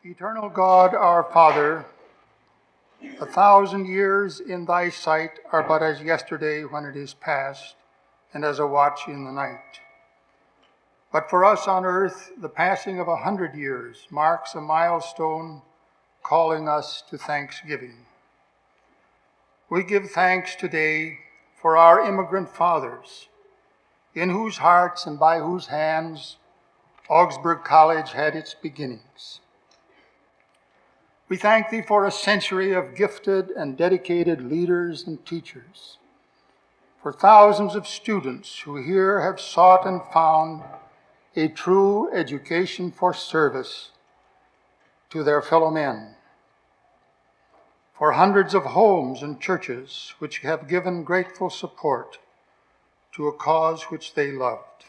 Eternal God, our Father, 1,000 years in thy sight are but as yesterday when it is past, and as a watch in the night. But for us on earth, the passing of 100 years marks a milestone calling us to thanksgiving. We give thanks today for our immigrant fathers, in whose hearts and by whose hands Augsburg College had its beginnings. We thank thee for a century of gifted and dedicated leaders and teachers, for thousands of students who here have sought and found a true education for service to their fellow men, for hundreds of homes and churches which have given grateful support to a cause which they loved.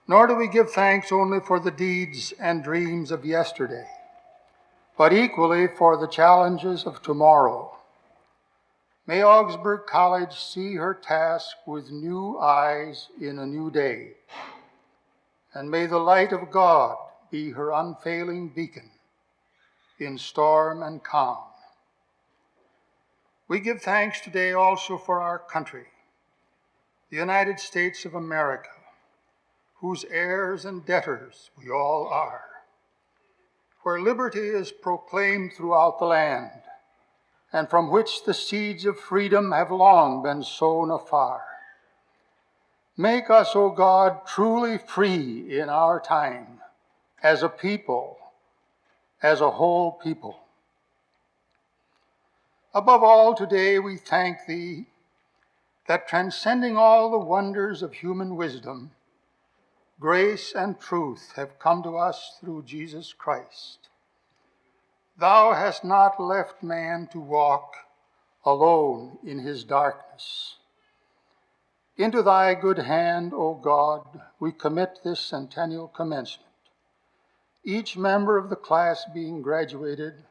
Nor do we give thanks only for the deeds and dreams of yesterday, but equally for the challenges of tomorrow. May Augsburg College see her task with new eyes in a new day, and may the light of God be her unfailing beacon in storm and calm. We give thanks today also for our country, the United States of America, whose heirs and debtors we all are, where liberty is proclaimed throughout the land, and from which the seeds of freedom have long been sown afar. Make us, O God, truly free in our time, as a people, as a whole people. Above all, today we thank thee that transcending all the wonders of human wisdom, grace and truth have come to us through Jesus Christ. Thou hast not left man to walk alone in his darkness. Into thy good hand, O God, we commit this centennial commencement, each member of the class being graduated,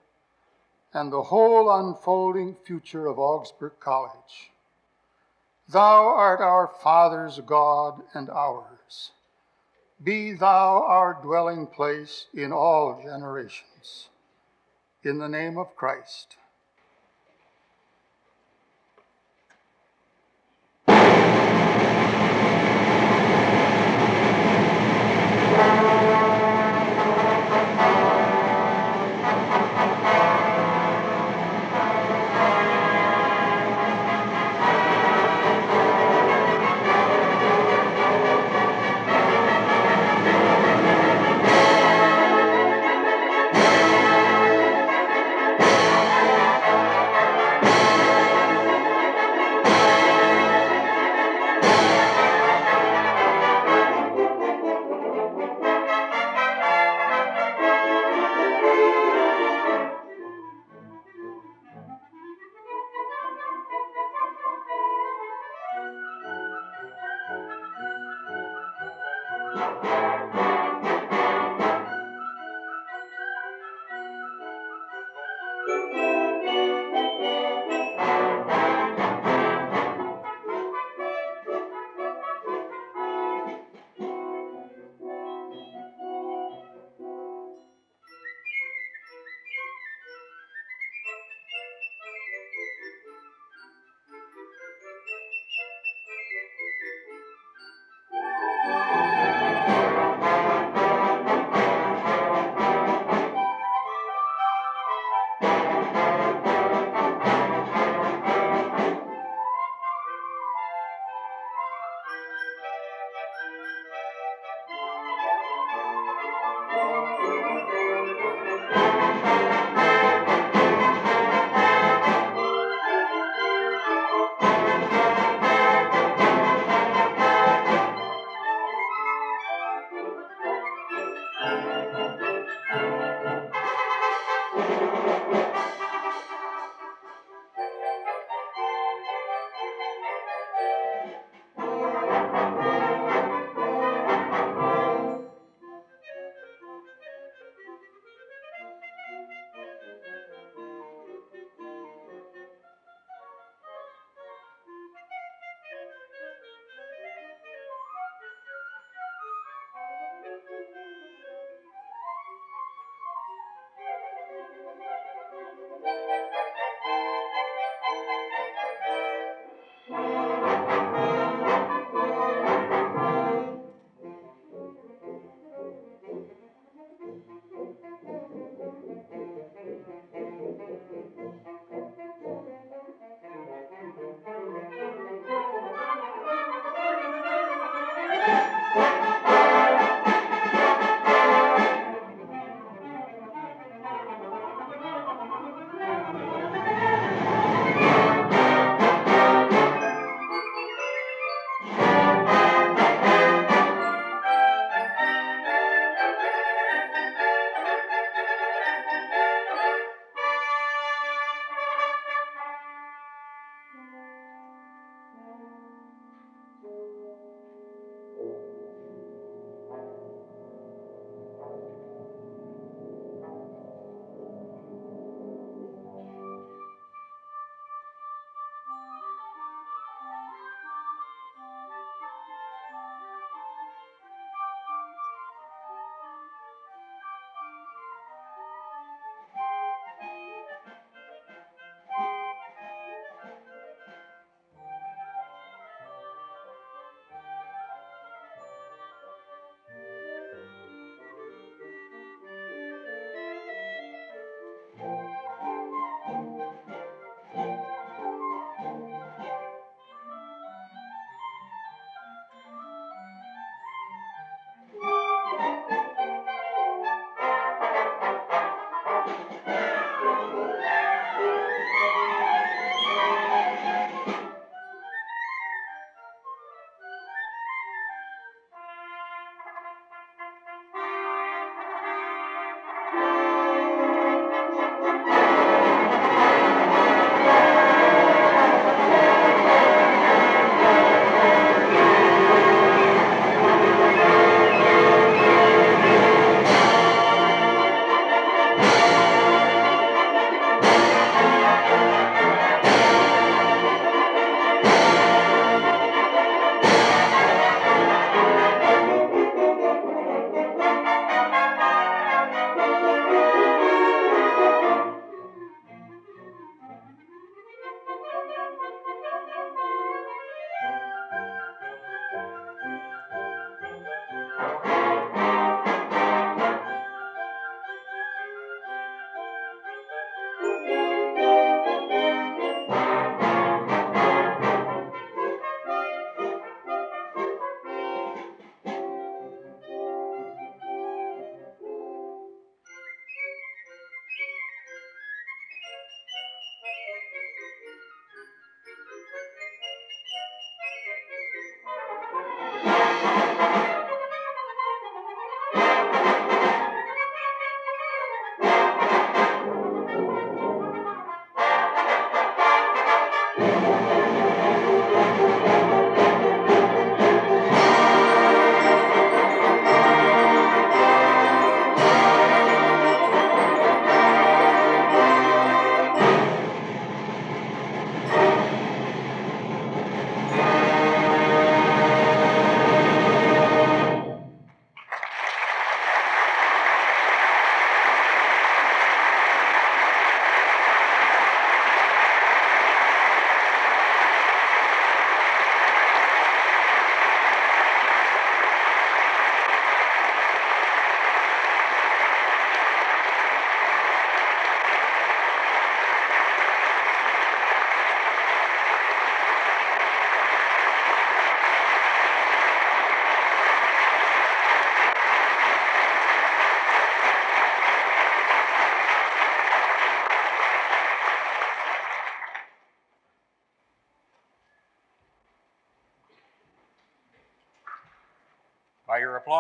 and the whole unfolding future of Augsburg College. Thou art our Father's God and ours. Be thou our dwelling place in all generations. In the name of Christ.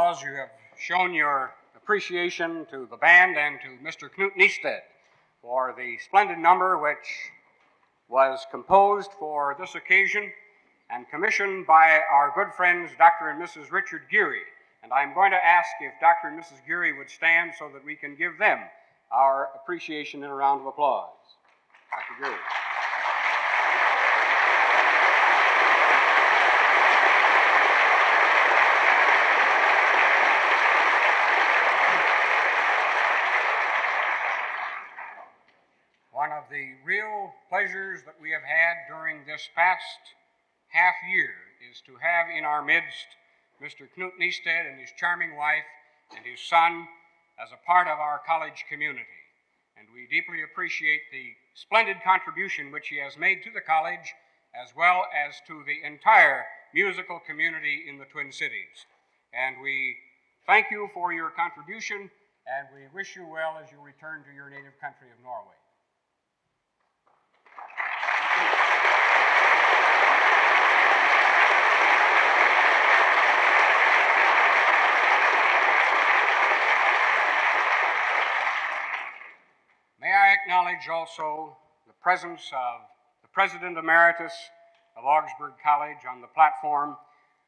applause, you have shown your appreciation to the band and to Mr. Knut Niested for the splendid number which was composed for this occasion and commissioned by our good friends Dr. and Mrs. Richard Geary. And I'm going to ask if Dr. and Mrs. Geary would stand so that we can give them our appreciation in a round of applause. Dr. Geary. One of the real pleasures that we have had during this past half year is to have in our midst Mr. Knut Niested and his charming wife and his son as a part of our college community. And we deeply appreciate the splendid contribution which he has made to the college as well as to the entire musical community in the Twin Cities. And we thank you for your contribution, and we wish you well as you return to your native country of Norway. May I acknowledge also the presence of the President Emeritus of Augsburg College on the platform.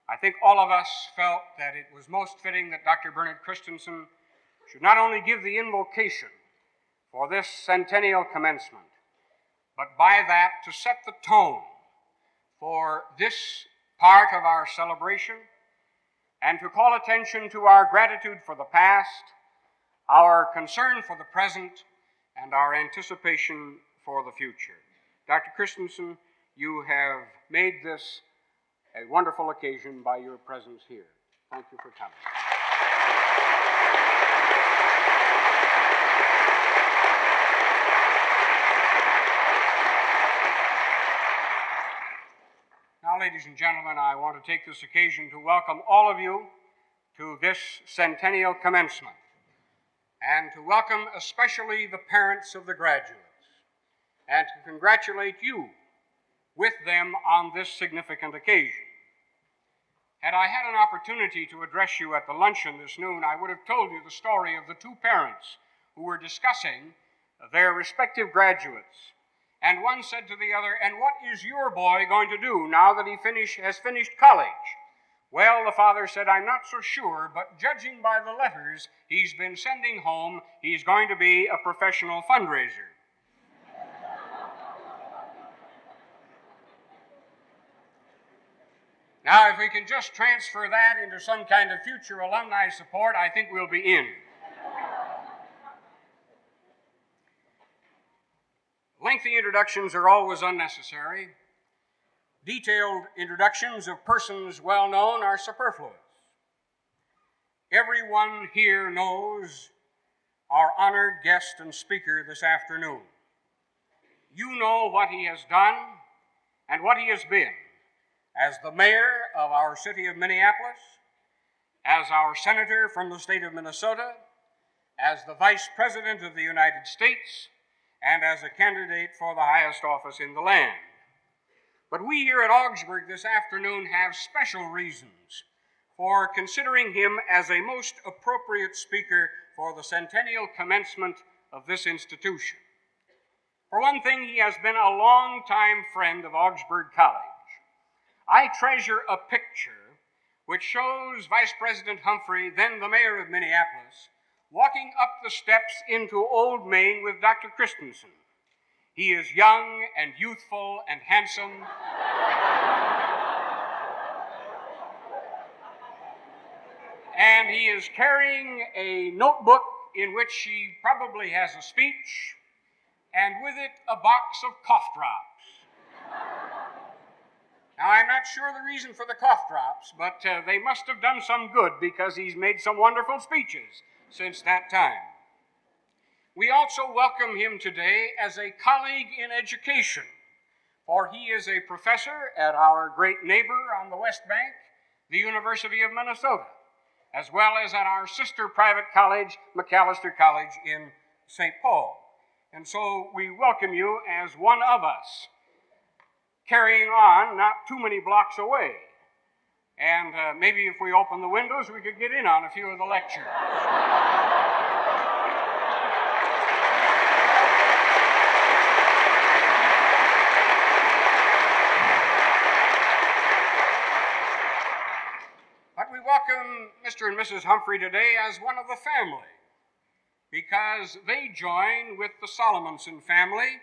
I think all of us felt that it was most fitting that Dr. Bernard Christensen should not only give the invocation for this centennial commencement, but by that to set the tone for this part of our celebration and to call attention to our gratitude for the past, our concern for the present, and our anticipation for the future. Dr. Christensen, you have made this a wonderful occasion by your presence here. Thank you for coming. Now, ladies and gentlemen, I want to take this occasion to welcome all of you to this centennial commencement, and to welcome especially the parents of the graduates, and to congratulate you with them on this significant occasion. Had I had an opportunity to address you at the luncheon this noon, I would have told you the story of the two parents who were discussing their respective graduates. And one said to the other, "And what is your boy going to do now that he has finished college?" Well, the father said, "I'm not so sure, but judging by the letters he's been sending home, he's going to be a professional fundraiser." Now, if we can just transfer that into some kind of future alumni support, I think we'll be in. Lengthy introductions are always unnecessary. Detailed introductions of persons well known are superfluous. Everyone here knows our honored guest and speaker this afternoon. You know what he has done and what he has been as the mayor of our city of Minneapolis, as our senator from the state of Minnesota, as the vice president of the United States, and as a candidate for the highest office in the land. But we here at Augsburg this afternoon have special reasons for considering him as a most appropriate speaker for the centennial commencement of this institution. For one thing, he has been a long-time friend of Augsburg College. I treasure a picture which shows Vice President Humphrey, then the mayor of Minneapolis, walking up the steps into Old Main with Dr. Christensen. He is young and youthful and handsome. And he is carrying a notebook in which he probably has a speech, and with it a box of cough drops. Now, I'm not sure the reason for the cough drops, but they must have done some good because he's made some wonderful speeches since that time. We also welcome him today as a colleague in education, for he is a professor at our great neighbor on the West Bank, the University of Minnesota, as well as at our sister private college, Macalester College in St. Paul. And so we welcome you as one of us, carrying on not too many blocks away. and maybe if we open the windows, we could get in on a few of the lectures. But we welcome Mr. and Mrs. Humphrey today as one of the family, because they join with the Solomonson family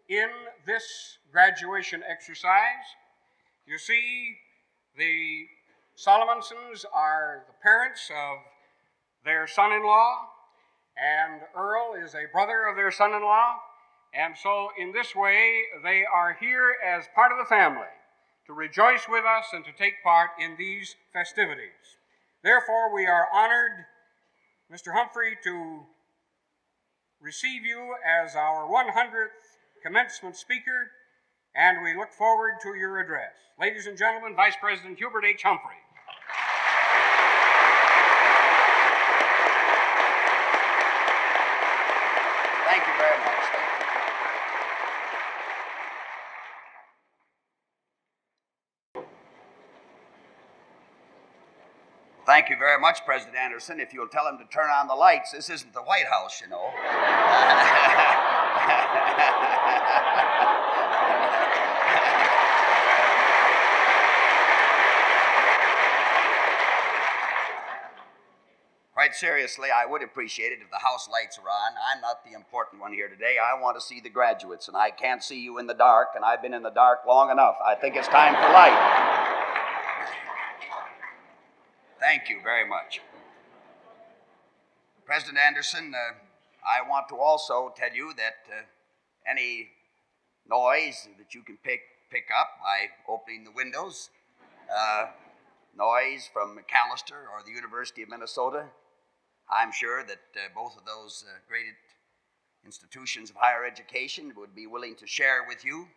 in this graduation exercise. You see, the Solomonsons are the parents of their son-in-law, and Earl is a brother of their son-in-law, and so in this way they are here as part of the family to rejoice with us and to take part in these festivities. Therefore, we are honored, Mr. Humphrey, to receive you as our 100th commencement speaker, and we look forward to your address. Ladies and gentlemen, Vice President Hubert H. Humphrey. Thank you very much. Thank you very much, President Anderson. If you'll tell him to turn on the lights, this isn't the White House, you know. Quite seriously, I would appreciate it if the house lights are on. I'm not the important one here today. I want to see the graduates, and I can't see you in the dark, and I've been in the dark long enough. I think it's time for light. Thank you very much. President Anderson, I want to also tell you that any noise that you can pick up by opening the windows, noise from McAllister or the University of Minnesota, I'm sure that both of those great institutions of higher education would be willing to share with you.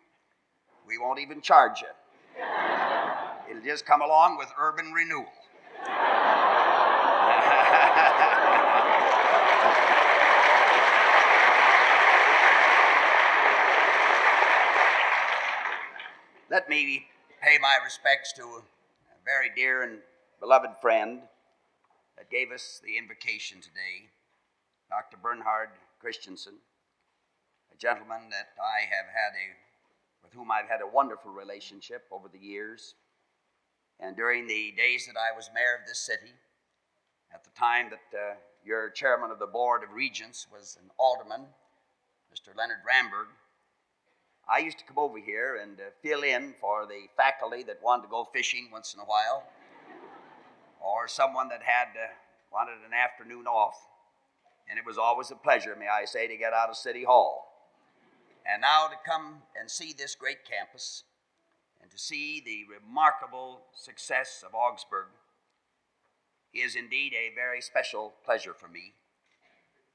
We won't even charge you. It'll just come along with urban renewal. Let me pay my respects to a very dear and beloved friend that gave us the invocation today, Dr. Bernhard Christensen, a gentleman that with whom I've had a wonderful relationship over the years. And during the days that I was mayor of this city, at the time that your chairman of the Board of Regents was an alderman, Mr. Leonard Ramberg, I used to come over here and fill in for the faculty that wanted to go fishing once in a while, or someone that wanted an afternoon off. And it was always a pleasure, may I say, to get out of City Hall. And now to come and see this great campus and to see the remarkable success of Augsburg is indeed a very special pleasure for me.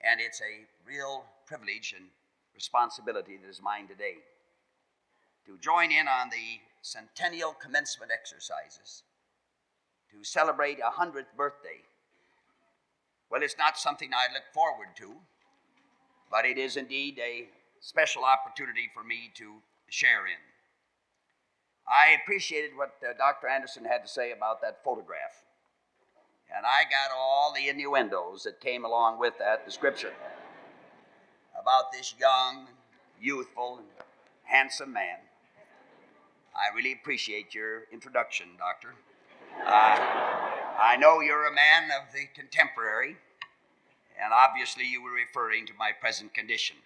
And it's a real privilege and responsibility that is mine today to join in on the Centennial commencement exercises to celebrate a 100th birthday. Well, it's not something I look forward to, but it is indeed a special opportunity for me to share in. I appreciated what Dr. Anderson had to say about that photograph, and I got all the innuendos that came along with that description about this young, youthful, and handsome man. I really appreciate your introduction, Doctor. I know you're a man of the contemporary, and obviously you were referring to my present condition.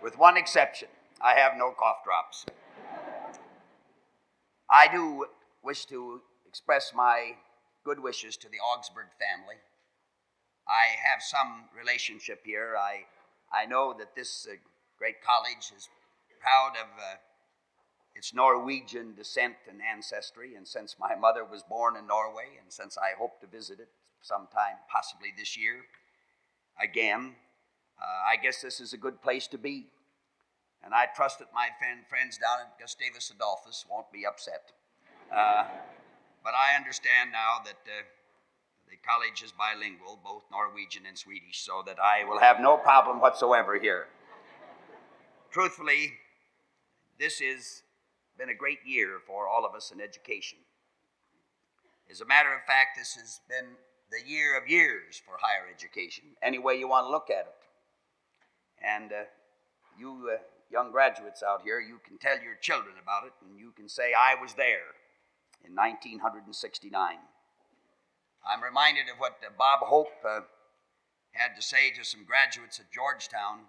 With one exception, I have no cough drops. I do wish to express my good wishes to the Augsburg family. I have some relationship here. I know that this great college is proud of its Norwegian descent and ancestry, and since my mother was born in Norway, and since I hope to visit it sometime, possibly this year, again, I guess this is a good place to be. And I trust that my friends down at Gustavus Adolphus won't be upset. But I understand now that the college is bilingual, both Norwegian and Swedish, so that I will have no problem whatsoever here. Truthfully, this is been a great year for all of us in education. As a matter of fact, this has been the year of years for higher education, any way you want to look at it. And you young graduates out here, you can tell your children about it, and you can say, I was there in 1969. I'm reminded of what Bob Hope had to say to some graduates at Georgetown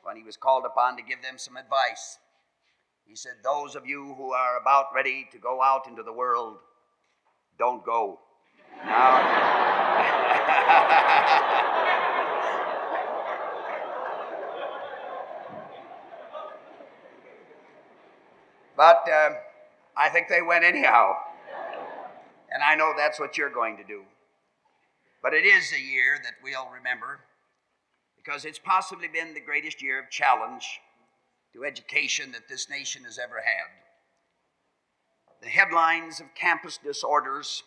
when he was called upon to give them some advice. He said, those of you who are about ready to go out into the world, don't go. Now, but I think they went anyhow. And I know that's what you're going to do. But it is a year that we'll remember because it's possibly been the greatest year of challenge to education that this nation has ever had. The headlines of campus disorders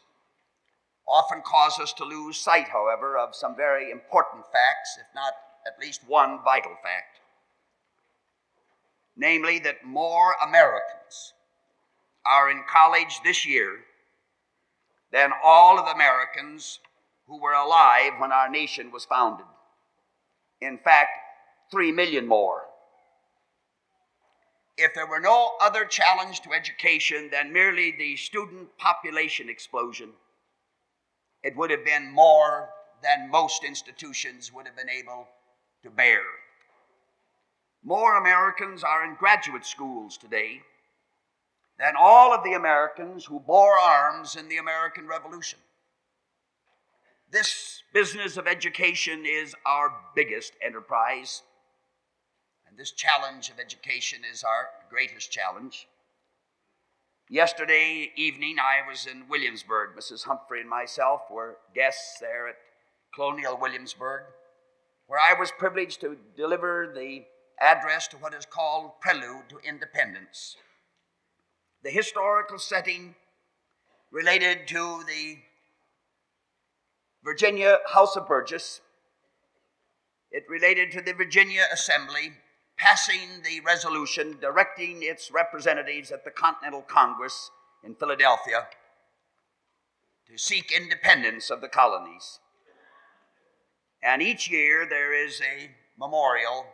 often cause us to lose sight, however, of some very important facts, if not at least one vital fact. Namely, that more Americans are in college this year than all of the Americans who were alive when our nation was founded. In fact, 3 million more. If there were no other challenge to education than merely the student population explosion, it would have been more than most institutions would have been able to bear. More Americans are in graduate schools today than all of the Americans who bore arms in the American Revolution. This business of education is our biggest enterprise, and this challenge of education is our greatest challenge. Yesterday evening, I was in Williamsburg. Mrs. Humphrey and myself were guests there at Colonial Williamsburg, where I was privileged to deliver the address to what is called Prelude to Independence. The historical setting related to the Virginia House of Burgess. It related to the Virginia Assembly passing the resolution directing its representatives at the Continental Congress in Philadelphia to seek independence of the colonies. And each year there is a memorial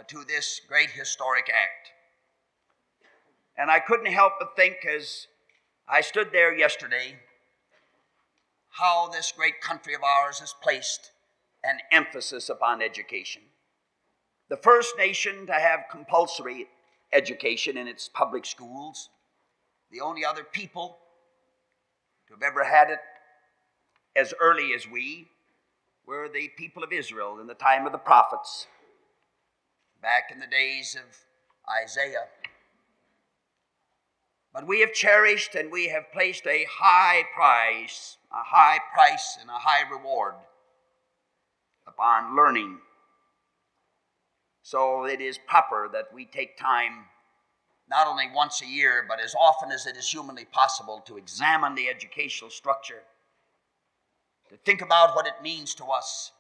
to this great historic act. And I couldn't help but think as I stood there yesterday how this great country of ours has placed an emphasis upon education. The first nation to have compulsory education in its public schools, the only other people to have ever had it as early as we were the people of Israel in the time of the prophets, back in the days of Isaiah. But we have cherished and we have placed a high price and a high reward upon learning. So it is proper that we take time, not only once a year, but as often as it is humanly possible, to examine the educational structure, to think about what it means to us,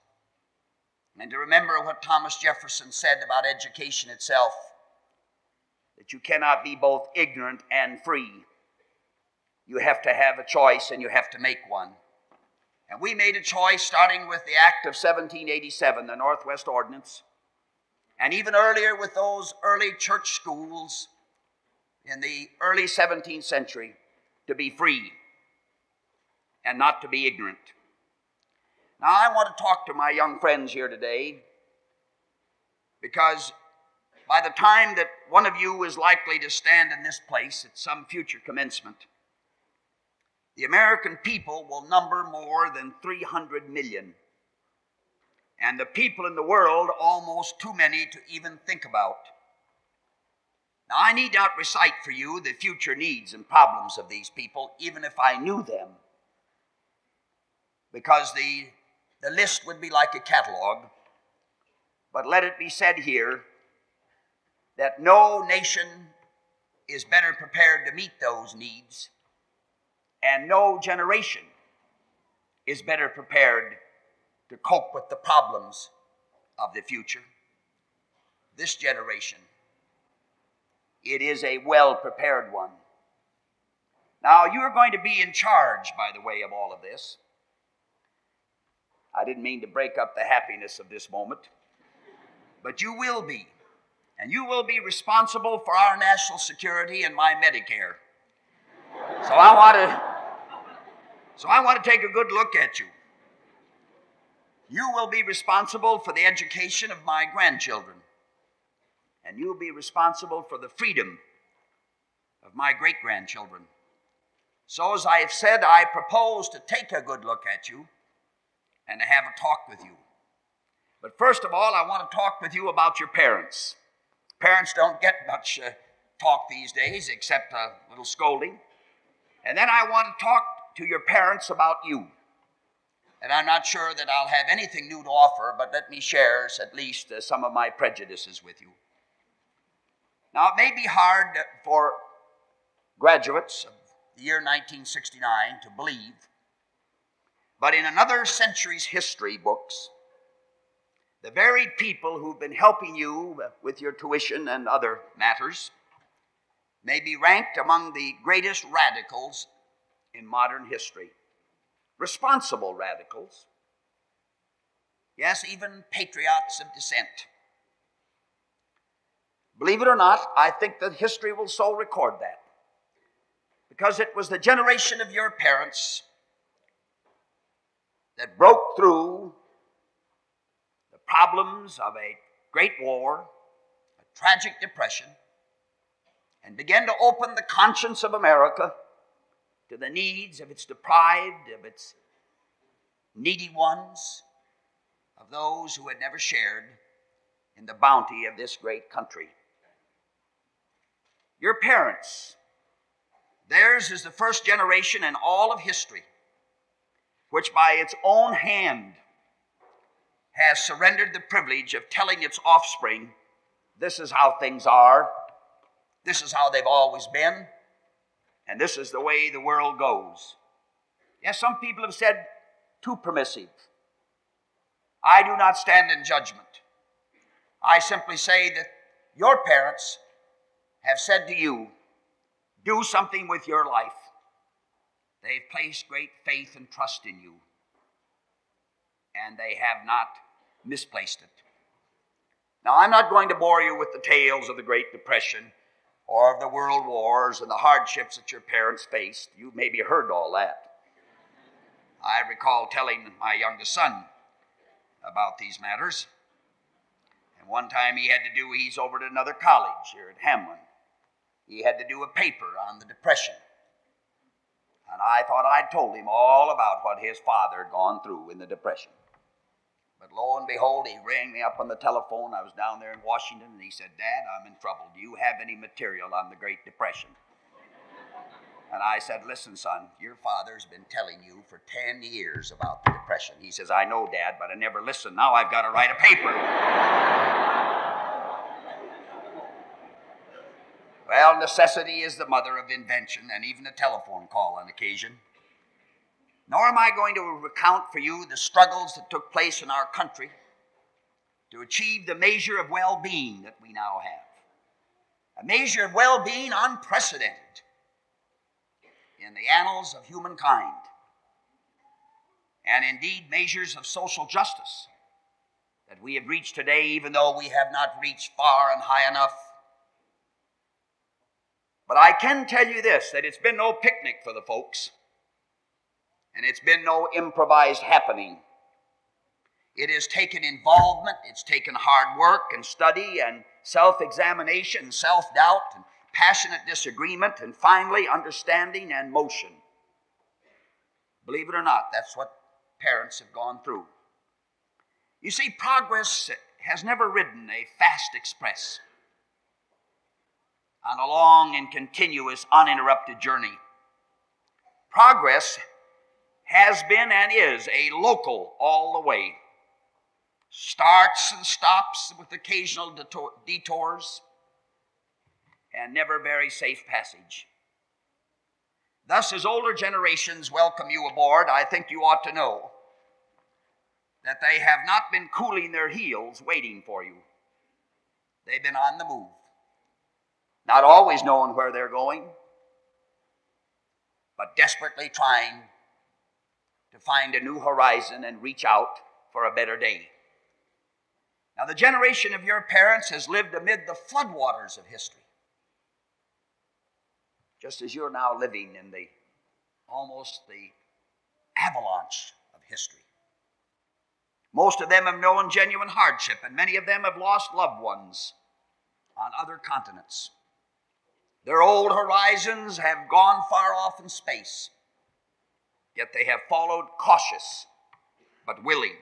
and to remember what Thomas Jefferson said about education itself, that you cannot be both ignorant and free. You have to have a choice and you have to make one. And we made a choice starting with the Act of 1787, the Northwest Ordinance, and even earlier with those early church schools in the early 17th century, to be free and not to be ignorant. Now I want to talk to my young friends here today because by the time that one of you is likely to stand in this place at some future commencement, the American people will number more than 300 million. And the people in the world almost too many to even think about. Now, I need not recite for you the future needs and problems of these people, even if I knew them, because the list would be like a catalog. But let it be said here that no nation is better prepared to meet those needs, and no generation is better prepared to cope with the problems of the future. This generation It is a well-prepared one. Now, you're going to be in charge, by the way, of all of this. I didn't mean to break up the happiness of this moment, but you will be. And you will be responsible for our national security and my Medicare. So I want to take a good look at you. You will be responsible for the education of my grandchildren. And you'll be responsible for the freedom of my great-grandchildren. So as I have said, I propose to take a good look at you and to have a talk with you. But first of all, I want to talk with you about your parents. Parents don't get much talk these days except a little scolding. And then I want to talk to your parents about you. And I'm not sure that I'll have anything new to offer, but let me share at least some of my prejudices with you. Now, it may be hard for graduates of the year 1969 to believe, but in another century's history books, the very people who've been helping you with your tuition and other matters may be ranked among the greatest radicals in modern history. Responsible radicals. Yes, even patriots of dissent. Believe it or not, I think that history will so record that. Because it was the generation of your parents that broke through the problems of a great war, a tragic depression, and began to open the conscience of America to the needs of its deprived, of its needy ones, of those who had never shared in the bounty of this great country. Your parents, theirs is the first generation in all of history which by its own hand has surrendered the privilege of telling its offspring, this is how things are, this is how they've always been, and this is the way the world goes. Yes, some people have said too permissive. I do not stand in judgment. I simply say that your parents have said to you, do something with your life. They've placed great faith and trust in you, and they have not misplaced it. Now, I'm not going to bore you with the tales of the Great Depression or of the world wars and the hardships that your parents faced. You maybe heard all that. I recall telling my youngest son about these matters. And one time he's over at another college here at Hamlin. He had to do a paper on the Depression. And I thought I'd told him all about what his father had gone through in the Depression. But lo and behold, he rang me up on the telephone. I was down there in Washington, and he said, Dad, I'm in trouble. Do you have any material on the Great Depression? And I said, listen, son, your father's been telling you for 10 years about the Depression. He says, I know, Dad, but I never listened. Now I've got to write a paper. Well, necessity is the mother of invention, and even a telephone call on occasion. Nor am I going to recount for you the struggles that took place in our country to achieve the measure of well-being that we now have. A measure of well-being unprecedented in the annals of humankind, and indeed measures of social justice that we have reached today, even though we have not reached far and high enough. But I can tell you this, that it's been no picnic for the folks, and it's been no improvised happening. It has taken involvement, it's taken hard work and study and self-examination, self-doubt, and passionate disagreement, and finally understanding and motion. Believe it or not, that's what parents have gone through. You see, progress has never ridden a fast express on a long and continuous, uninterrupted journey. Progress has been and is a local all the way. Starts and stops with occasional detours, and never very safe passage. Thus, as older generations welcome you aboard, I think you ought to know that they have not been cooling their heels waiting for you. They've been on the move. not always knowing where they're going, but desperately trying to find a new horizon and reach out for a better day. Now, the generation of your parents has lived amid the floodwaters of history, just as you're now living in almost the avalanche of history. Most of them have known genuine hardship, and many of them have lost loved ones on other continents. Their old horizons have gone far off in space, yet they have followed cautious but willing.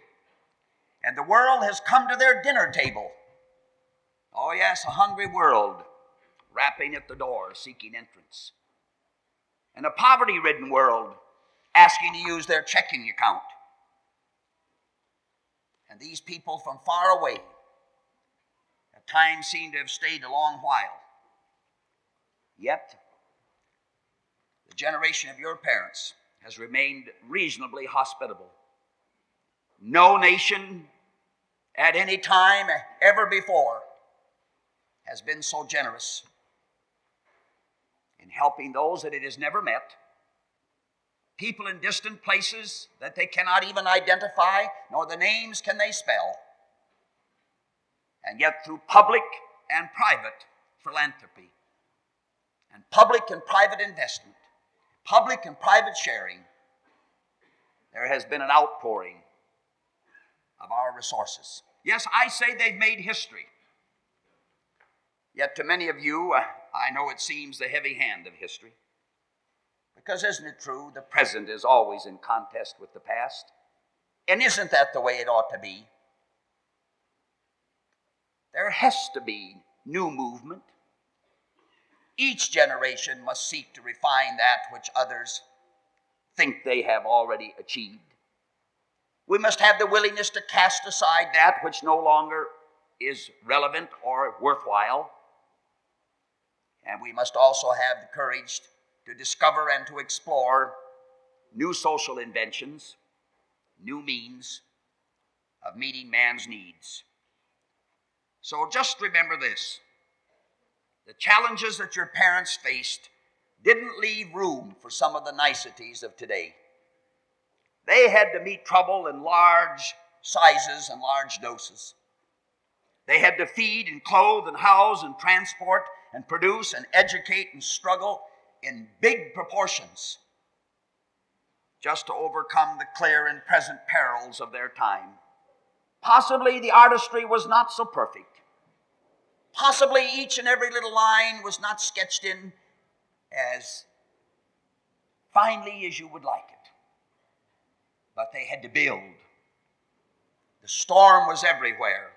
And the world has come to their dinner table. Oh yes, a hungry world, rapping at the door, seeking entrance. And a poverty-ridden world, asking to use their checking account. And these people from far away at times seem to have stayed a long while. Yet, the generation of your parents has remained reasonably hospitable. No nation at any time ever before has been so generous in helping those that it has never met, people in distant places that they cannot even identify, nor the names can they spell. And yet through public and private philanthropy, and public and private investment, public and private sharing, there has been an outpouring of our resources. Yes, I say they've made history. Yet to many of you, I know it seems the heavy hand of history. Because isn't it true, the present is always in contest with the past? And isn't that the way it ought to be? There has to be new movement. Each generation must seek to refine that which others think they have already achieved. We must have the willingness to cast aside that which no longer is relevant or worthwhile. And we must also have the courage to discover and to explore new social inventions, new means of meeting man's needs. So just remember this. The challenges that your parents faced didn't leave room for some of the niceties of today. They had to meet trouble in large sizes and large doses. They had to feed and clothe and house and transport and produce and educate and struggle in big proportions just to overcome the clear and present perils of their time. Possibly the artistry was not so perfect. Possibly each and every little line was not sketched in as finely as you would like it. But they had to build. The storm was everywhere.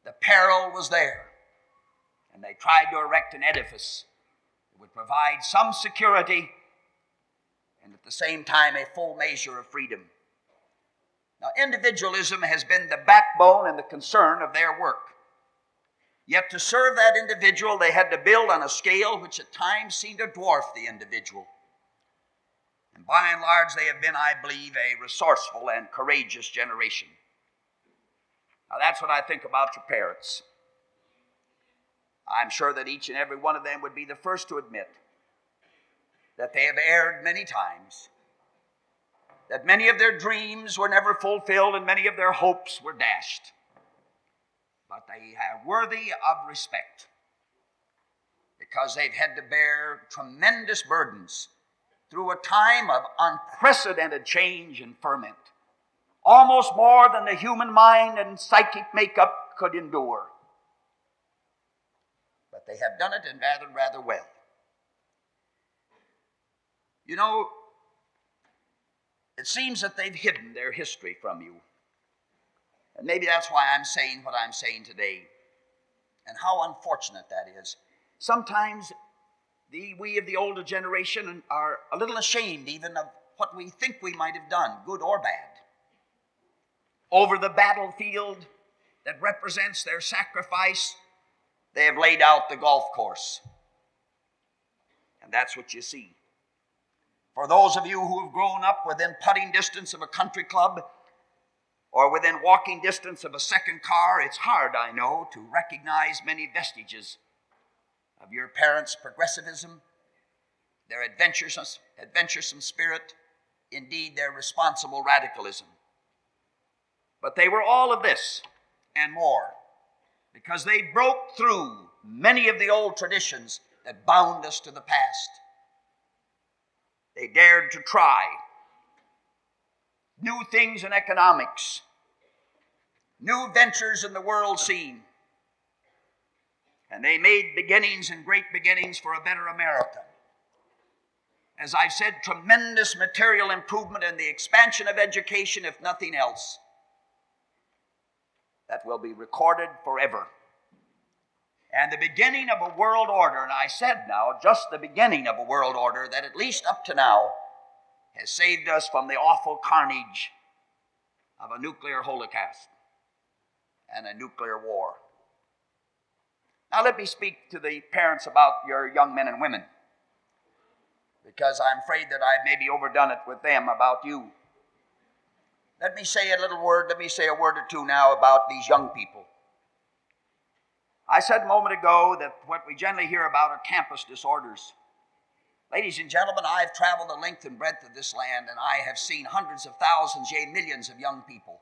The peril was there. And they tried to erect an edifice that would provide some security and at the same time a full measure of freedom. Now, individualism has been the backbone and the concern of their work. Yet to serve that individual, they had to build on a scale which at times seemed to dwarf the individual. And by and large, they have been, I believe, a resourceful and courageous generation. Now, that's what I think about your parents. I'm sure that each and every one of them would be the first to admit that they have erred many times, that many of their dreams were never fulfilled and many of their hopes were dashed. But they are worthy of respect because they've had to bear tremendous burdens through a time of unprecedented change and ferment, almost more than the human mind and psychic makeup could endure. But they have done it and rather well. You know, it seems that they've hidden their history from you. And maybe that's why I'm saying what I'm saying today. And how unfortunate that is. Sometimes we of the older generation are a little ashamed even of what we think we might have done, good or bad. Over the battlefield that represents their sacrifice, they have laid out the golf course. And that's what you see. For those of you who have grown up within putting distance of a country club or within walking distance of a second car, it's hard, I know, to recognize many vestiges of your parents' progressivism, their adventuresome spirit, indeed their responsible radicalism. But they were all of this and more, because they broke through many of the old traditions that bound us to the past. They dared to try new things in economics, new ventures in the world scene, and they made beginnings and great beginnings for a better America. As I've said, tremendous material improvement and the expansion of education, if nothing else, that will be recorded forever. And the beginning of a world order, and I said now, just the beginning of a world order that at least up to now has saved us from the awful carnage of a nuclear holocaust and a nuclear war. Now let me speak to the parents about your young men and women, because I'm afraid that I maybe overdone it with them about you. Let me say a word or two now about these young people. I said a moment ago that what we generally hear about are campus disorders. Ladies and gentlemen, I've traveled the length and breadth of this land, and I have seen hundreds of thousands, yea, millions of young people.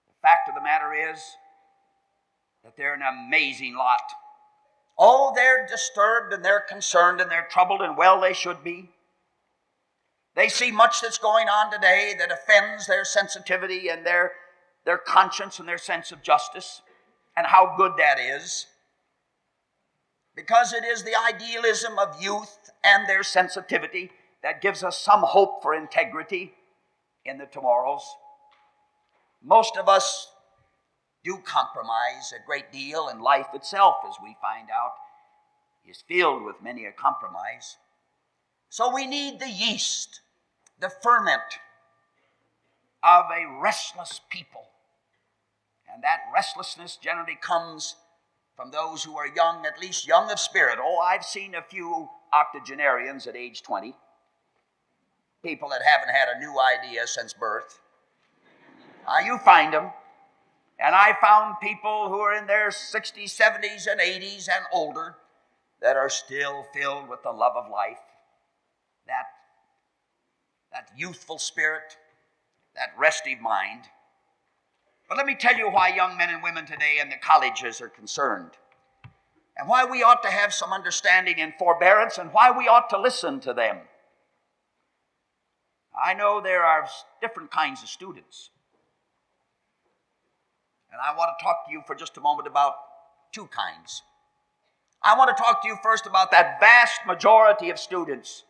The fact of the matter is that they're an amazing lot. Oh, they're disturbed and they're concerned and they're troubled, and well, they should be. They see much that's going on today that offends their sensitivity and their conscience and their sense of justice, and how good that is, because it is the idealism of youth and their sensitivity that gives us some hope for integrity in the tomorrows. Most of us do compromise a great deal, and life itself, as we find out, is filled with many a compromise. So we need the yeast, the ferment of a restless people. And that restlessness generally comes from those who are young, at least young of spirit. Oh, I've seen a few octogenarians at age 20, people that haven't had a new idea since birth. You find them. And I found people who are in their 60s, 70s, and 80s and older that are still filled with the love of life, that youthful spirit, that restive mind. But let me tell you why young men and women today in the colleges are concerned, and why we ought to have some understanding and forbearance, and why we ought to listen to them. I know there are different kinds of students, and I want to talk to you for just a moment about two kinds. I want to talk to you first about that vast majority of students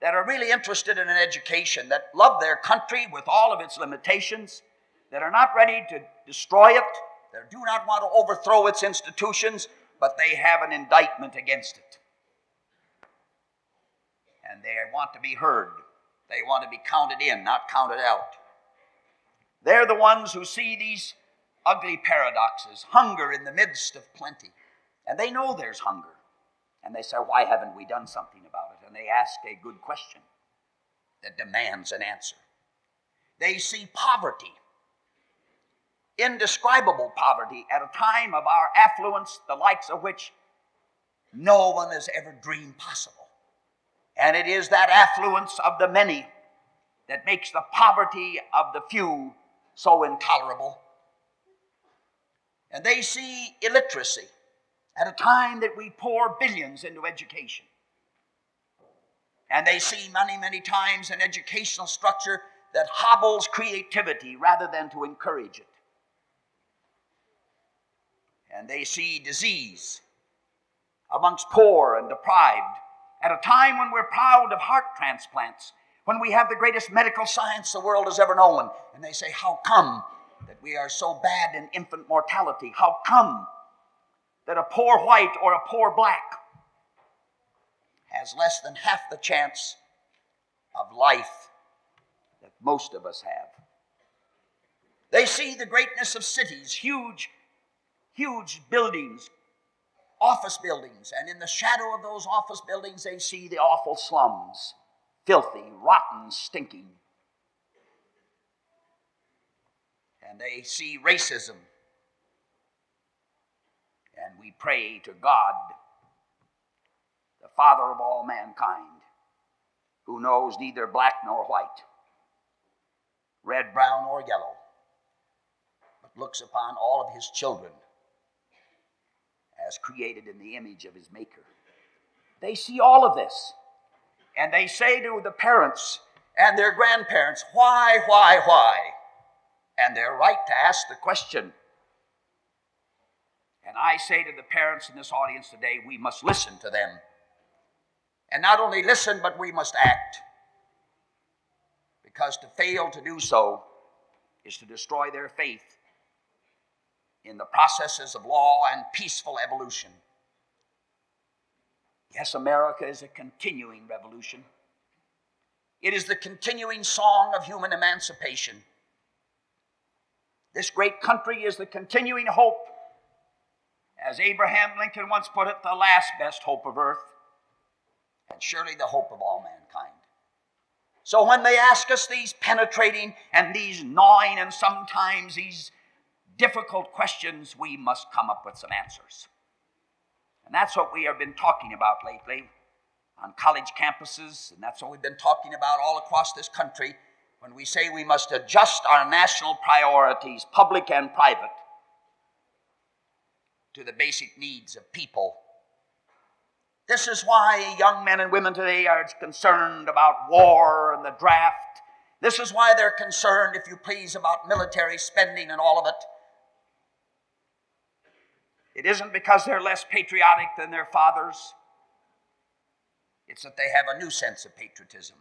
that are really interested in an education, that love their country with all of its limitations, that are not ready to destroy it, that do not want to overthrow its institutions, but they have an indictment against it. And they want to be heard. They want to be counted in, not counted out. They're the ones who see these ugly paradoxes, hunger in the midst of plenty. And they know there's hunger. And they say, why haven't we done something about it? And they ask a good question that demands an answer. They see poverty, indescribable poverty, at a time of our affluence, the likes of which no one has ever dreamed possible. And it is that affluence of the many that makes the poverty of the few so intolerable. And they see illiteracy at a time that we pour billions into education. And they see many, many times an educational structure that hobbles creativity rather than to encourage it. And they see disease amongst poor and deprived at a time when we're proud of heart transplants, when we have the greatest medical science the world has ever known. And they say, how come that we are so bad in infant mortality? How come that a poor white or a poor black has less than half the chance of life that most of us have? They see the greatness of cities, huge buildings, office buildings, and in the shadow of those office buildings they see the awful slums, filthy, rotten, stinking. And they see racism And we pray to God, the Father of all mankind, who knows neither black nor white, red, brown, or yellow, but looks upon all of his children as created in the image of his Maker. They see all of this, and they say to the parents and their grandparents, why? And they're right to ask the question. And I say to the parents in this audience today, we must listen to them. And not only listen, but we must act. Because to fail to do so is to destroy their faith in the processes of law and peaceful evolution. Yes, America is a continuing revolution. It is the continuing song of human emancipation. This great country is the continuing hope, as Abraham Lincoln once put it, the last best hope of earth, and surely the hope of all mankind. So when they ask us these penetrating and these gnawing and sometimes these difficult questions, we must come up with some answers. And that's what we have been talking about lately on college campuses, and that's what we've been talking about all across this country when we say we must adjust our national priorities, public and private, to the basic needs of people. This is why young men and women today are concerned about war and the draft. This is why they're concerned, if you please, about military spending and all of it. It isn't because they're less patriotic than their fathers. It's that they have a new sense of patriotism.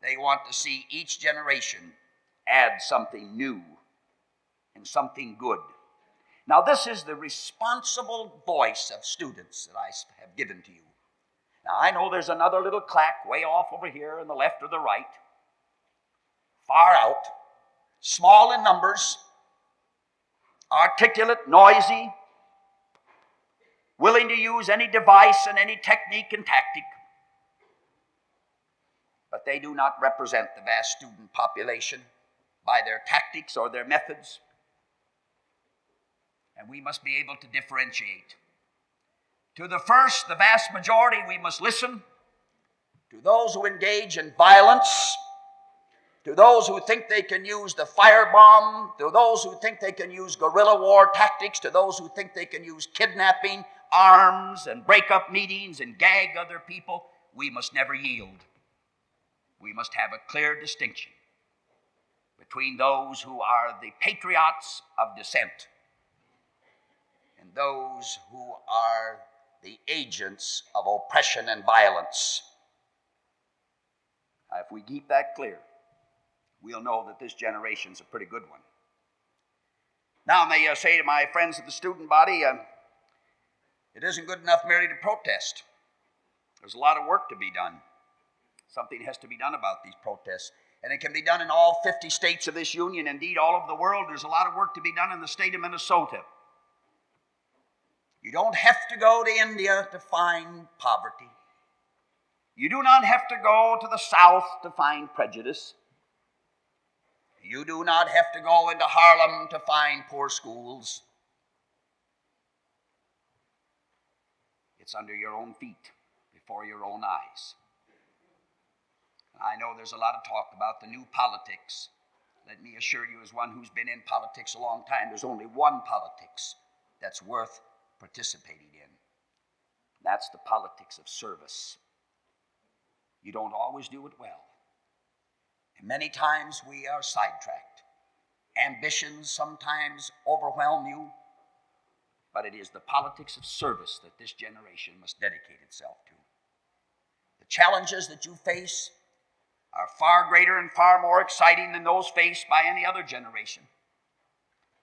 They want to see each generation add something new and something good. Now, this is the responsible voice of students that I have given to you. Now, I know there's another little claque way off over here on the left or the right, far out, small in numbers, articulate, noisy, willing to use any device and any technique and tactic. But they do not represent the vast student population by their tactics or their methods. And we must be able to differentiate. To the first, the vast majority, we must listen. To those who engage in violence, to those who think they can use the firebomb, to those who think they can use guerrilla war tactics, to those who think they can use kidnapping, arms, and break up meetings and gag other people, we must never yield. We must have a clear distinction between those who are the patriots of dissent and those who are the agents of oppression and violence. If we keep that clear, we'll know that this generation's a pretty good one. Now, may I say to my friends of the student body, it isn't good enough merely to protest. There's a lot of work to be done. Something has to be done about these protests. And it can be done in all 50 states of this union. Indeed, all over the world, there's a lot of work to be done in the state of Minnesota. You don't have to go to India to find poverty. You do not have to go to the South to find prejudice. You do not have to go into Harlem to find poor schools. It's under your own feet, before your own eyes. I know there's a lot of talk about the new politics. Let me assure you, as one who's been in politics a long time, there's only one politics that's worth participating in. That's the politics of service. You don't always do it well. And many times we are sidetracked. Ambitions sometimes overwhelm you, but it is the politics of service that this generation must dedicate itself to. The challenges that you face are far greater and far more exciting than those faced by any other generation.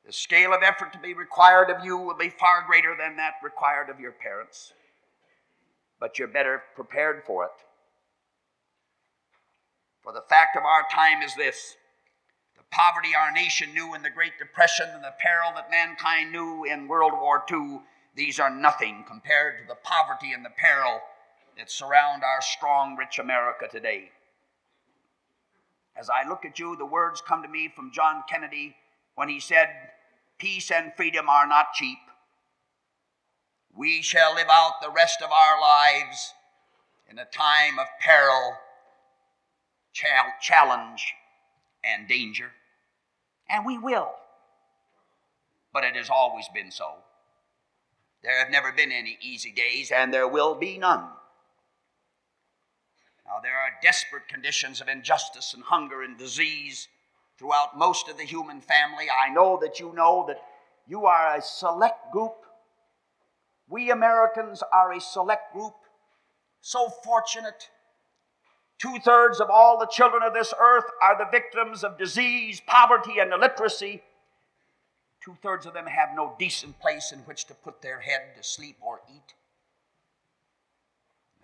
The scale of effort to be required of you will be far greater than that required of your parents. But you're better prepared for it. For the fact of our time is this: the poverty our nation knew in the Great Depression and the peril that mankind knew in World War II, these are nothing compared to the poverty and the peril that surround our strong, rich America today. As I look at you, the words come to me from John Kennedy when he said, peace and freedom are not cheap. We shall live out the rest of our lives in a time of peril, challenge, and danger. And we will. But it has always been so. There have never been any easy days, and there will be none. Now, there are desperate conditions of injustice and hunger and disease throughout most of the human family. I know that you are a select group. We Americans are a select group, so fortunate. 2/3 of all the children of this earth are the victims of disease, poverty, and illiteracy. 2/3 of them have no decent place in which to put their head to sleep or eat.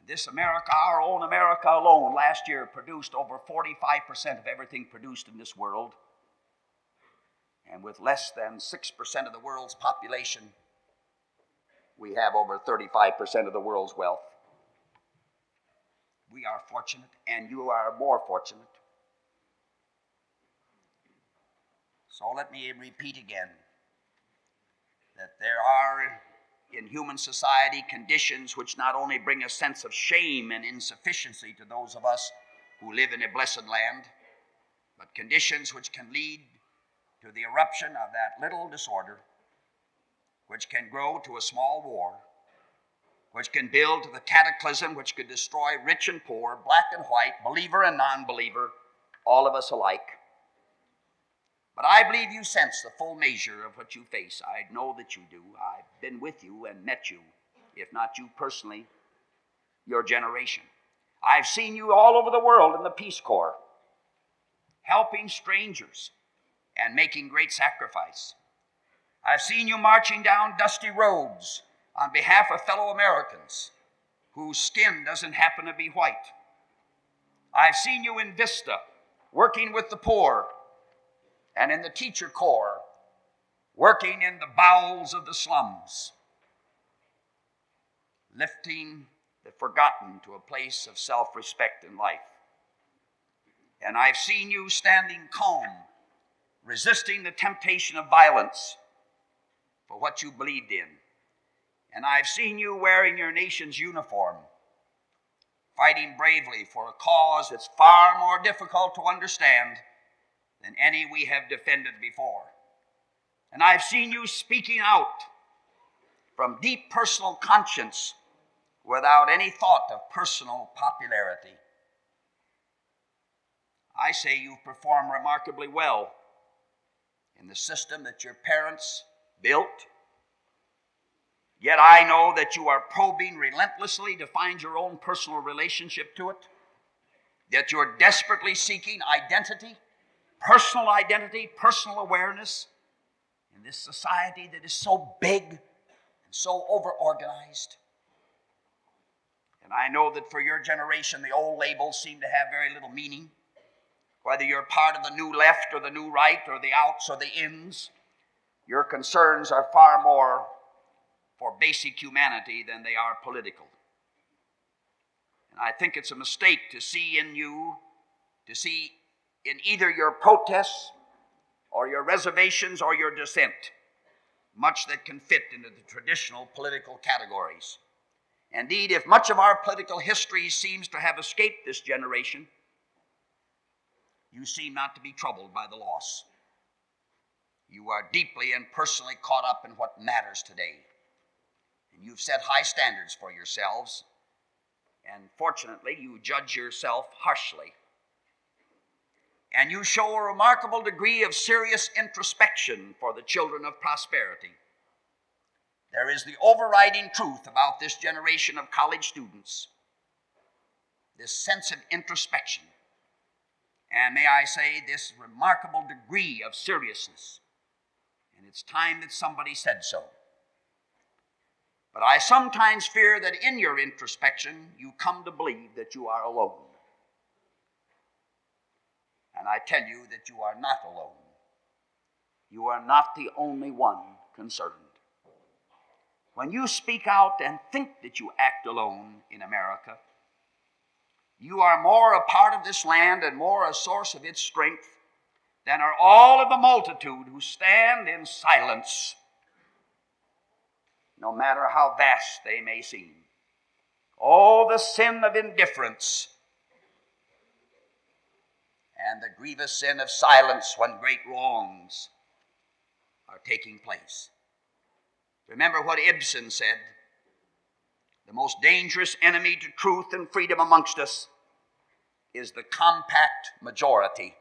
This America, our own America alone, last year produced over 45% of everything produced in this world. And with less than 6% of the world's population, we have over 35% of the world's wealth. We are fortunate, and you are more fortunate. So let me repeat again that there are in human society conditions which not only bring a sense of shame and insufficiency to those of us who live in a blessed land, but conditions which can lead to the eruption of that little disorder, which can grow to a small war, which can build to the cataclysm which could destroy rich and poor, black and white, believer and non-believer, all of us alike. But I believe you sense the full measure of what you face. I know that you do. I've been with you and met you, if not you personally, your generation. I've seen you all over the world in the Peace Corps, helping strangers and making great sacrifice. I've seen you marching down dusty roads on behalf of fellow Americans whose skin doesn't happen to be white. I've seen you in Vista, working with the poor, and in the teacher corps, working in the bowels of the slums, lifting the forgotten to a place of self-respect in life. And I've seen you standing calm, resisting the temptation of violence for what you believed in. And I've seen you wearing your nation's uniform, fighting bravely for a cause that's far more difficult to understand than any we have defended before. And I've seen you speaking out from deep personal conscience without any thought of personal popularity. I say you've performed remarkably well in the system that your parents built. Yet I know that you are probing relentlessly to find your own personal relationship to it, that you're desperately seeking identity, personal awareness in this society that is so big and so over-organized. And I know that for your generation, the old labels seem to have very little meaning. Whether you're part of the new left or the new right or the outs or the ins, your concerns are far more for basic humanity than they are political. And I think it's a mistake to see in either your protests or your reservations or your dissent much that can fit into the traditional political categories. Indeed, if much of our political history seems to have escaped this generation, you seem not to be troubled by the loss. You are deeply and personally caught up in what matters today. And you've set high standards for yourselves, and fortunately, you judge yourself harshly. And you show a remarkable degree of serious introspection for the children of prosperity. There is the overriding truth about this generation of college students, this sense of introspection, and may I say, this remarkable degree of seriousness. And it's time that somebody said so. But I sometimes fear that in your introspection, you come to believe that you are alone. And I tell you that you are not alone. You are not the only one concerned. When you speak out and think that you act alone in America, you are more a part of this land and more a source of its strength than are all of the multitude who stand in silence, no matter how vast they may seem. Oh, the sin of indifference and the grievous sin of silence when great wrongs are taking place. Remember what Ibsen said: the most dangerous enemy to truth and freedom amongst us is the compact majority.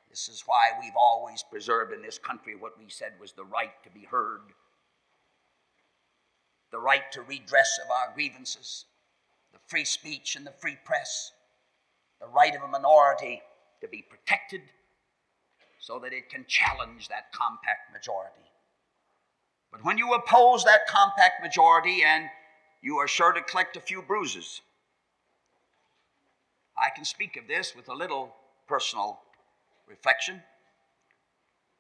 This is why we've always preserved in this country what we said was the right to be heard, the right to redress of our grievances, the free speech and the free press, the right of a minority to be protected so that it can challenge that compact majority. But when you oppose that compact majority, and you are sure to collect a few bruises. I can speak of this with a little personal reflection.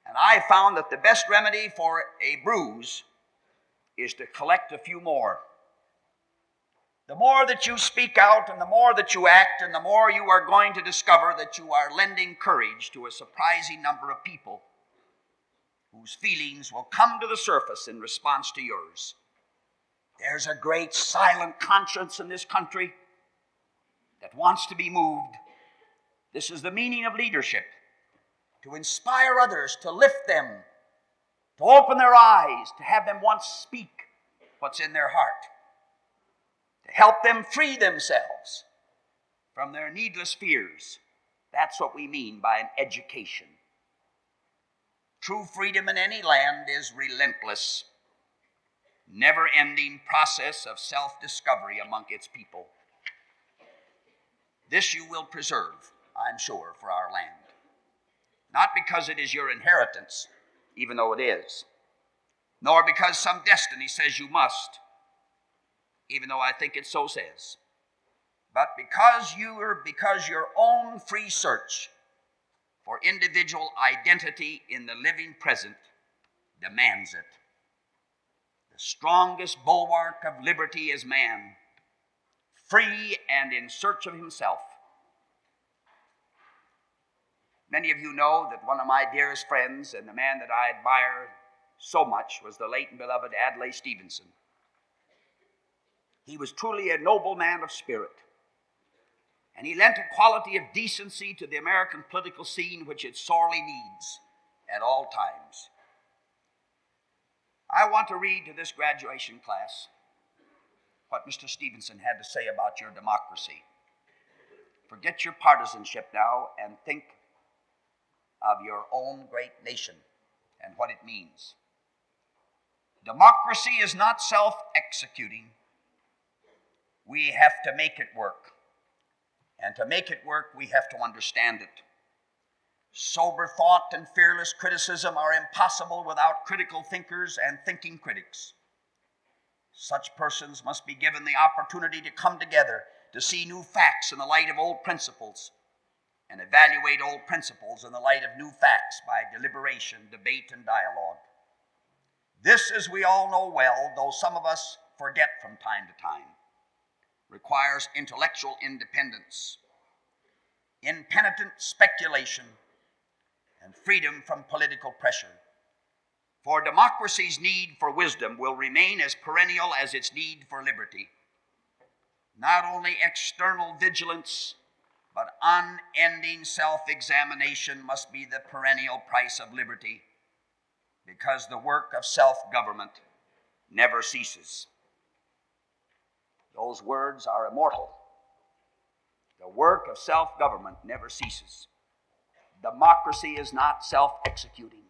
And I found that the best remedy for a bruise is to collect a few more. The more that you speak out and the more that you act, and the more you are going to discover that you are lending courage to a surprising number of people whose feelings will come to the surface in response to yours. There's a great silent conscience in this country that wants to be moved. This is the meaning of leadership: to inspire others, to lift them, to open their eyes, to have them once speak what's in their heart, to help them free themselves from their needless fears. That's what we mean by an education. True freedom in any land is relentless, never-ending process of self-discovery among its people. This you will preserve, I'm sure, for our land. Not because it is your inheritance, even though it is, nor because some destiny says you must, even though I think it so says, but because your own free search for individual identity in the living present demands it. The strongest bulwark of liberty is man, free and in search of himself. Many of you know that one of my dearest friends and the man that I admire so much was the late and beloved Adlai Stevenson. He was truly a noble man of spirit, and he lent a quality of decency to the American political scene which it sorely needs at all times. I want to read to this graduation class what Mr. Stevenson had to say about your democracy. Forget your partisanship now and think of your own great nation and what it means. Democracy is not self-executing. We have to make it work. And to make it work, we have to understand it. Sober thought and fearless criticism are impossible without critical thinkers and thinking critics. Such persons must be given the opportunity to come together, to see new facts in the light of old principles, and evaluate old principles in the light of new facts by deliberation, debate, and dialogue. This, as we all know well, though some of us forget from time to time, requires intellectual independence, impenitent speculation, and freedom from political pressure. For democracy's need for wisdom will remain as perennial as its need for liberty. Not only external vigilance, but unending self-examination must be the perennial price of liberty, because the work of self-government never ceases. Those words are immortal. The work of self-government never ceases. Democracy is not self-executing.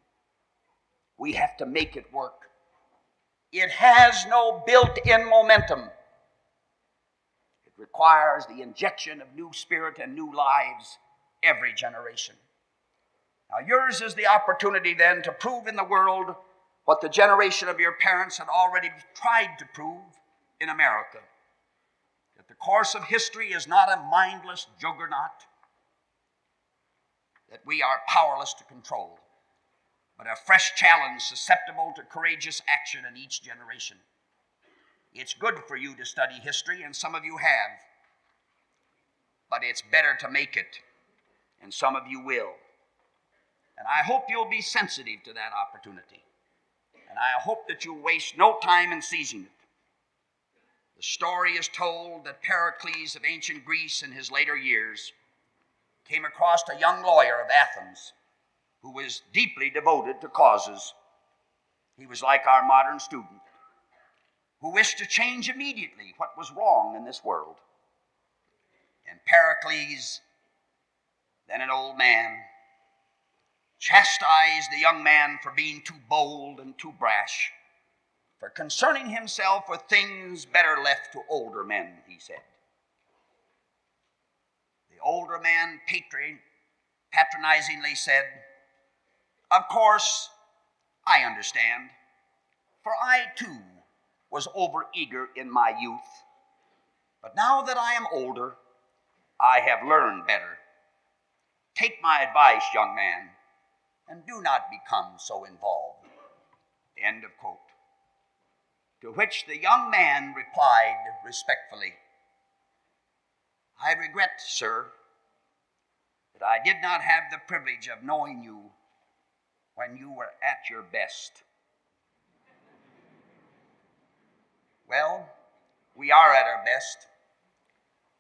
We have to make it work. It has no built-in momentum. It requires the injection of new spirit and new lives every generation. Now, yours is the opportunity then to prove in the world what the generation of your parents had already tried to prove in America. That the course of history is not a mindless juggernaut that we are powerless to control, but a fresh challenge susceptible to courageous action in each generation. It's good for you to study history, and some of you have, but it's better to make it, and some of you will. And I hope you'll be sensitive to that opportunity. And I hope that you'll waste no time in seizing it. The story is told that Pericles of ancient Greece in his later years came across a young lawyer of Athens who was deeply devoted to causes. He was like our modern student, who wished to change immediately what was wrong in this world. And Pericles, then an old man, chastised the young man for being too bold and too brash, for concerning himself with things better left to older men, he said. The older man patronizingly said, "Of course, I understand, for I too was overeager in my youth. But now that I am older, I have learned better. Take my advice, young man, and do not become so involved." End of quote. To which the young man replied respectfully, "I regret, sir, that I did not have the privilege of knowing you when you were at your best." Well, we are at our best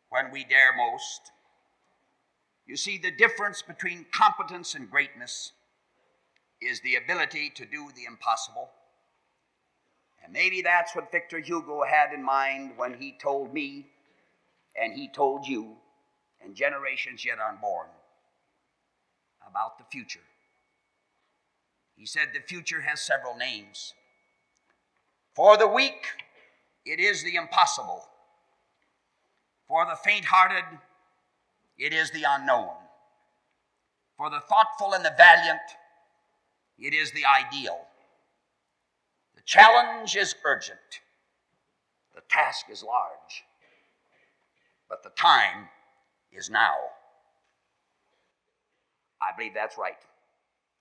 when we dare most. You see, the difference between competence and greatness is the ability to do the impossible. And maybe that's what Victor Hugo had in mind when he told me, and he told you, and generations yet unborn, about the future. He said the future has several names. For the weak, it is the impossible. For the faint-hearted, it is the unknown. For the thoughtful and the valiant, it is the ideal. The challenge is urgent. The task is large. But the time is now. I believe that's right.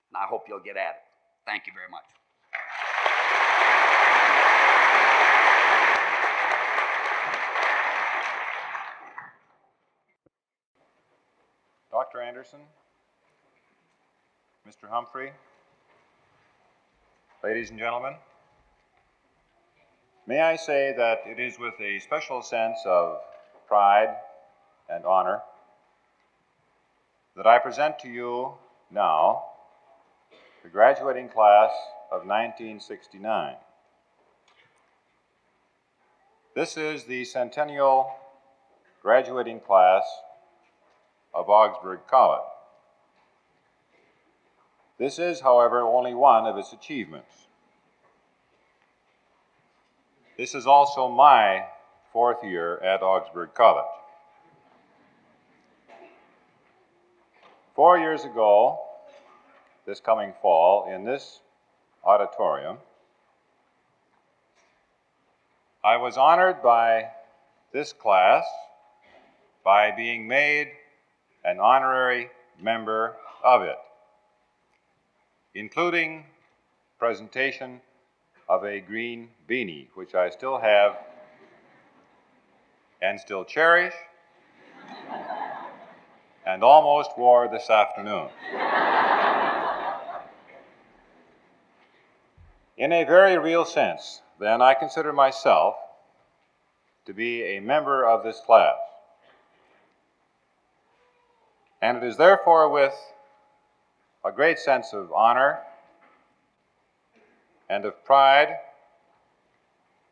And I hope you'll get at it. Thank you very much. Dr. Anderson, Mr. Humphrey, ladies and gentlemen, may I say that it is with a special sense of pride and honor that I present to you now the graduating class of 1969. This is the Centennial graduating class of Augsburg College. This is, however, only one of its achievements. This is also my fourth year at Augsburg College. 4 years ago, this coming fall, in this auditorium, I was honored by this class by being made an honorary member of it, including presentation of a green beanie, which I still have and still cherish, and almost wore this afternoon. In a very real sense, then, I consider myself to be a member of this class. And it is therefore with a great sense of honor and of pride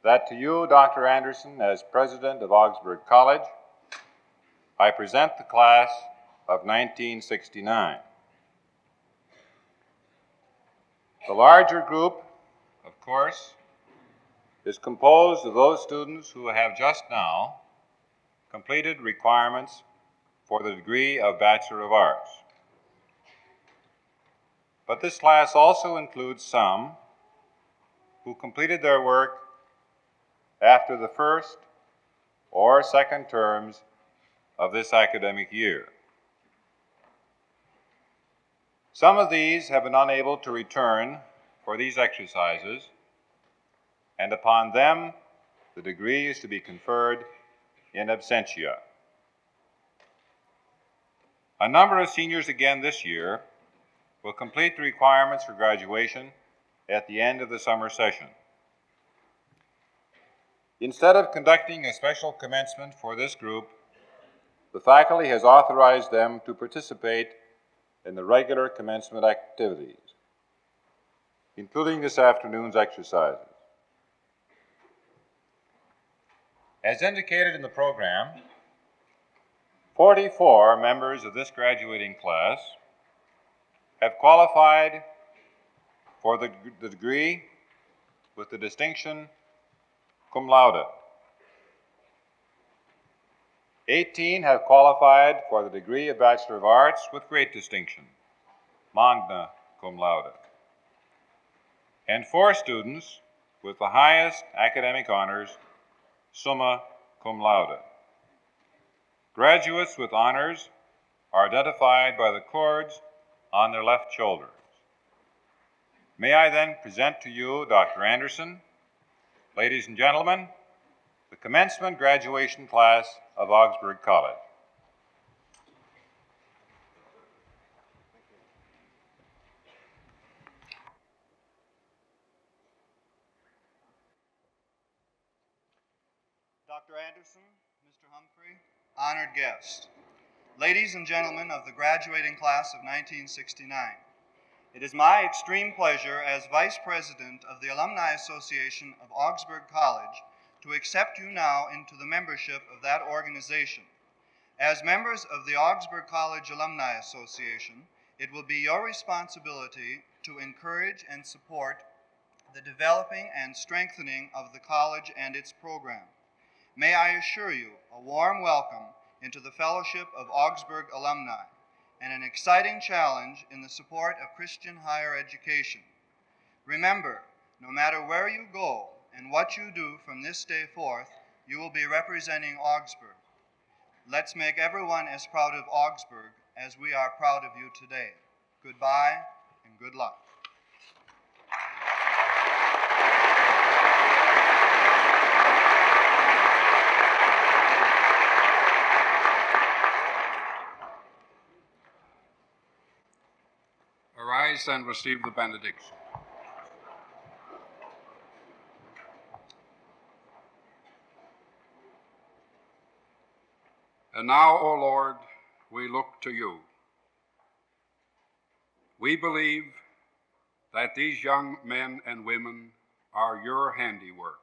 that to you, Dr. Anderson, as president of Augsburg College, I present the class of 1969. The larger group, of course, is composed of those students who have just now completed requirements for the degree of Bachelor of Arts. But this class also includes some who completed their work after the first or second terms of this academic year. Some of these have been unable to return for these exercises, and upon them the degree is to be conferred in absentia. A number of seniors again this year will complete the requirements for graduation at the end of the summer session. Instead of conducting a special commencement for this group, the faculty has authorized them to participate in the regular commencement activities, including this afternoon's exercises. As indicated in the program, 44 members of this graduating class have qualified for the degree with the distinction cum laude. 18 have qualified for the degree of Bachelor of Arts with great distinction, magna cum laude. And 4 students with the highest academic honors, summa cum laude. Graduates with honors are identified by the cords on their left shoulders. May I then present to you Dr. Anderson, ladies and gentlemen, the commencement graduation class of Augsburg College. Dr. Anderson, Mr. Humphrey, honored guest, ladies and gentlemen of the graduating class of 1969, it is my extreme pleasure as Vice President of the Alumni Association of Augsburg College to accept you now into the membership of that organization. As members of the Augsburg College Alumni Association, it will be your responsibility to encourage and support the developing and strengthening of the college and its program. May I assure you a warm welcome into the Fellowship of Augsburg Alumni and an exciting challenge in the support of Christian higher education. Remember, no matter where you go and what you do from this day forth, you will be representing Augsburg. Let's make everyone as proud of Augsburg as we are proud of you today. Goodbye and good luck. Arise and receive the benediction. And now, O Lord, we look to you. We believe that these young men and women are your handiwork.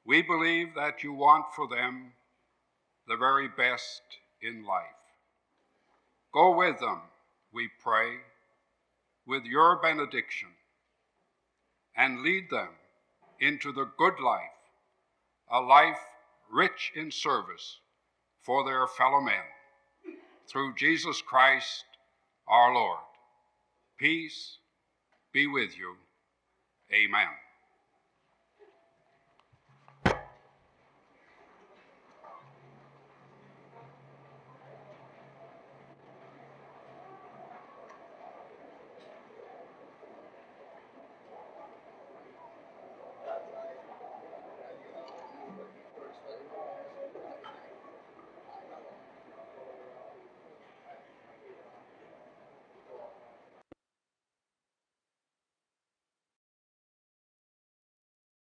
We believe that you want for them the very best in life. Go with them, we pray, with your benediction, and lead them into the good life, a life rich in service for their fellow men. Through Jesus Christ, our Lord. Peace be with you. Amen.